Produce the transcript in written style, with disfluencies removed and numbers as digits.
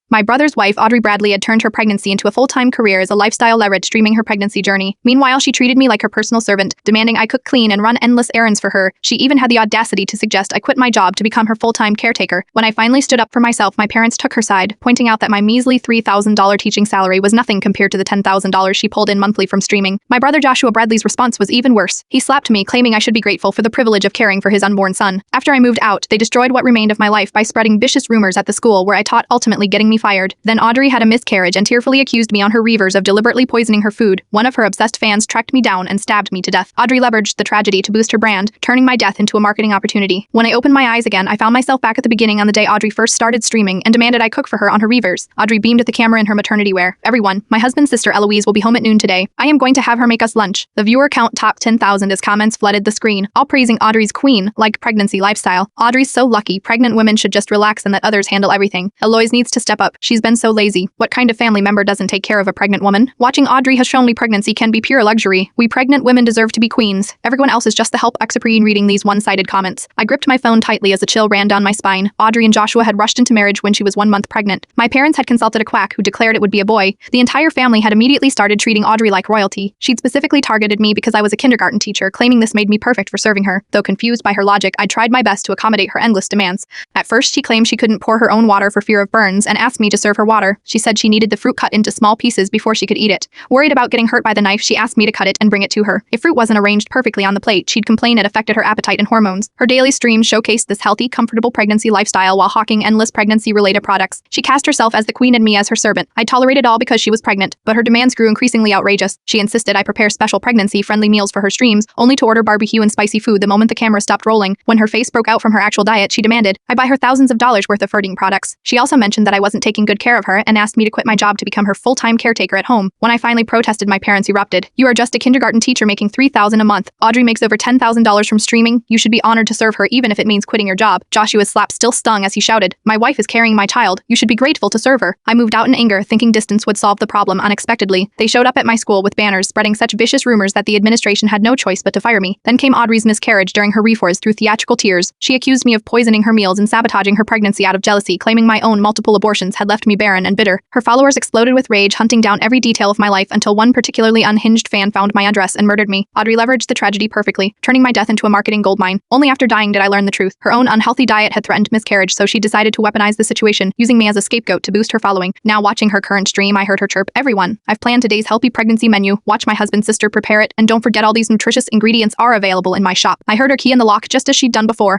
My brother's wife, Audrey Bradley, had turned her pregnancy into a full-time career as a lifestyle leverage, streaming her pregnancy journey. Meanwhile, she treated me like her personal servant, demanding I cook, clean, and run endless errands for her. She even had the audacity to suggest I quit my job to become her full-time caretaker. When I finally stood up for myself, my parents took her side, pointing out that my measly $3,000 teaching salary was nothing compared to the $10,000 she pulled in monthly from streaming. My brother Joshua Bradley's response was even worse. He slapped me, claiming I should be grateful for the privilege of caring for his unborn son. After I moved out, they destroyed what remained of my life by spreading vicious rumors at the school where I taught, ultimately getting me fired. Then Audrey had a miscarriage and tearfully accused me on her Reavers of deliberately poisoning her food. One of her obsessed fans tracked me down and stabbed me to death. Audrey leveraged the tragedy to boost her brand, turning my death into a marketing opportunity. When I opened my eyes again, I found myself back at the beginning on the day Audrey first started streaming and demanded I cook for her on her Reavers. Audrey beamed at the camera in her maternity wear. Everyone, my husband's sister Eloise will be home at noon today. I am going to have her make us lunch. The viewer count topped 10,000 as comments flooded the screen, all praising Audrey's queen-like pregnancy lifestyle. Audrey's so lucky, pregnant women should just relax and let others handle everything. Eloise needs to step up. She's been so lazy. What kind of family member doesn't take care of a pregnant woman? Watching Audrey has shown me pregnancy can be pure luxury. We pregnant women deserve to be queens. Everyone else is just the help exoprene reading these one-sided comments. I gripped my phone tightly as a chill ran down my spine. Audrey and Joshua had rushed into marriage when she was 1 month pregnant. My parents had consulted a quack who declared it would be a boy. The entire family had immediately started treating Audrey like royalty. She'd specifically targeted me because I was a kindergarten teacher, claiming this made me perfect for serving her. Though confused by her logic, I tried my best to accommodate her endless demands. At first, she claimed she couldn't pour her own water for fear of burns and asked me to serve her water. She said she needed the fruit cut into small pieces before she could eat it. Worried about getting hurt by the knife, she asked me to cut it and bring it to her. If fruit wasn't arranged perfectly on the plate, she'd complain it affected her appetite and hormones. Her daily streams showcased this healthy, comfortable pregnancy lifestyle while hawking endless pregnancy-related products. She cast herself as the queen and me as her servant. I tolerated all because she was pregnant, but her demands grew increasingly outrageous. She insisted I prepare special pregnancy-friendly meals for her streams, only to order barbecue and spicy food the moment the camera stopped rolling. When her face broke out from her actual diet, she demanded I buy her thousands of dollars worth of hurting products. She also mentioned that I wasn't taking good care of her and asked me to quit my job to become her full-time caretaker at home. When I finally protested, my parents erupted. You are just a kindergarten teacher making $3,000 a month. Audrey makes over $10,000 from streaming. You should be honored to serve her even if it means quitting your job. Joshua's slap still stung as he shouted, my wife is carrying my child. You should be grateful to serve her. I moved out in anger, thinking distance would solve the problem. Unexpectedly, they showed up at my school with banners spreading such vicious rumors that the administration had no choice but to fire me. Then came Audrey's miscarriage during her reforms through theatrical tears. She accused me of poisoning her meals and sabotaging her pregnancy out of jealousy, claiming my own multiple abortions had left me barren and bitter. Her followers exploded with rage, hunting down every detail of my life until one particularly unhinged fan found my address and murdered me. Audrey leveraged the tragedy perfectly, turning my death into a marketing goldmine. Only after dying did I learn the truth. Her own unhealthy diet had threatened miscarriage, so she decided to weaponize the situation, using me as a scapegoat to boost her following. Now watching her current stream, I heard her chirp, everyone, I've planned today's healthy pregnancy menu. Watch my husband's sister prepare it, and don't forget all these nutritious ingredients are available in my shop. I heard her key in the lock just as she'd done before.